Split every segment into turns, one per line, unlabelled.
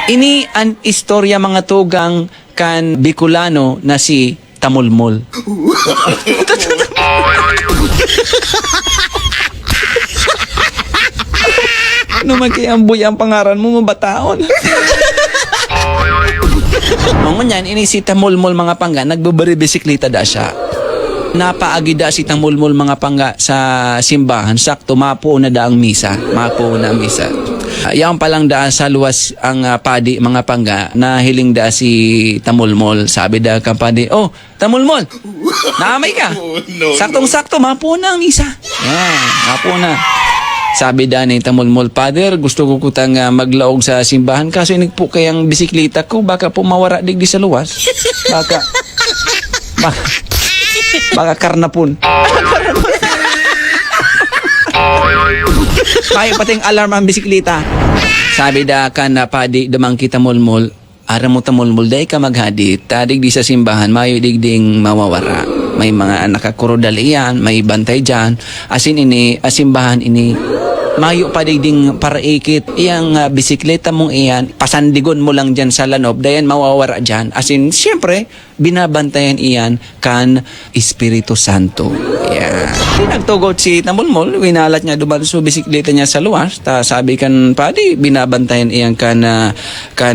Ini an istorya mga tugang kan Bicolano na si Tamulmol. Ano magkiamboy ang pangaran mo, mabataon. Mangunyan, ini si Tamulmol mga pangga, nagbabari bisikleta da siya. Napaagi da si Tamulmol mga pangga sa simbahan, sakto mapo na da ang misa. Mapo na ang misa. Yan palang da sa luwas ang padi mga pangga na hiling da si Tamulmol. Sabi da kang padi, oh, Tamulmol, naamay ka. Saktong-sakto, mapo na ang misa. Yan, mapo na. Sabi da ni Tamulmol, Father, gusto ko kutang maglaog sa simbahan kaso inig po kayang bisikleta ko, baka po mawara digdi sa luwas. Baka karnapon. May pating alarm ang bisikleta. Sabi da ka na padi damang kita mulmol, ara mo tamulmol day ka maghadit, tadig di sa simbahan, mayo digding mawawara. May mga nakakurodal iyan, may bantay dyan. Asin ini, simbahan ini, mayo pa digding paraikit. Iyang bisikleta mong iyan, pasandigon mo lang dyan sa lanob, dayan mawawara dyan. Asin, siyempre, binabantayan iyan kan Espiritu Santo. Yeah. Nagtugot si Tamulmol, winalat niya duman sa bisikleta niya sa luwas. Ta sabi kan padi, binabantayan iyan kan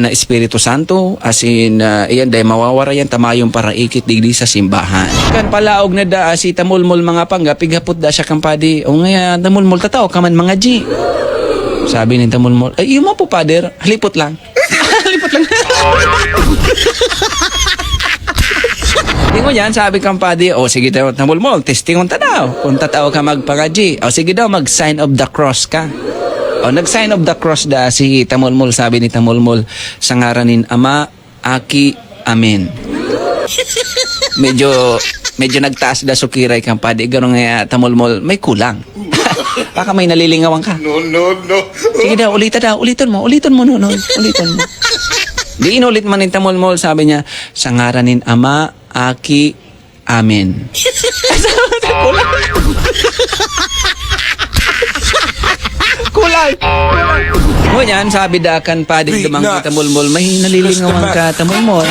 Espiritu Santo. Asin, iyan dayan mawawara yan, tamayong paraikit digdi sa simbahan. Kan palaog na da si Tamulmol mga pangga, pigapot da siya kang padi, o nga Tamulmol tataw kaman mga G. Sabi ni Tamulmol, ay iyo mo po Father, halipot lang. Halipot lang. Tingo yan, sabi kang padi, o sige daw Tamulmol, testingon ta daw. Kung tataw ka magpanga-G, o sige daw mag-sign of the cross ka. O nag-sign of the cross da si Tamulmol, sabi ni Tamulmol, sa ngaranin Ama, Aki, Amen. Medyo nagtaas da sukiray kang padi, gano'n nga Tamulmol, may kulang. Baka may nalilingawan ka.
No.
Sige daw, ulitin mo, Nonoy. Ulitin mo. Di inulit man ni Tamulmol, sabi niya, sa ngaranin Ama, Aki, Amen. Kulay. O yan, sabi dakan padig dumang Tamulmol, may nalilingawan ka, Tamulmol.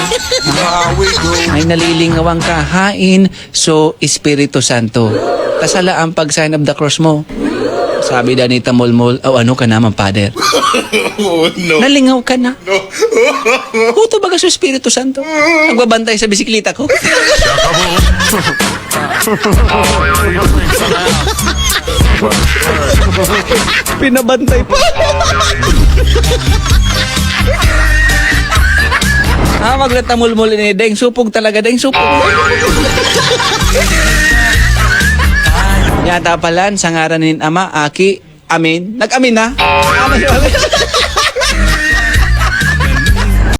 May nalilingawan ka, hain, so Espiritu Santo. Tasala ang pag-sign of the cross mo. Sabi da ni Tamulmol, ano ka naman, Father?
No.
Nalingaw ka na. Huto baga sa Espiritu Santo. Nagbabantay sa bisikleta ko. Pinabantay pa. Maglatamulmol ini. Deng supog talaga, deng supog. Yata palan, sa ngaranin Ama, Aki, Amen. Nag-amin na. Amen.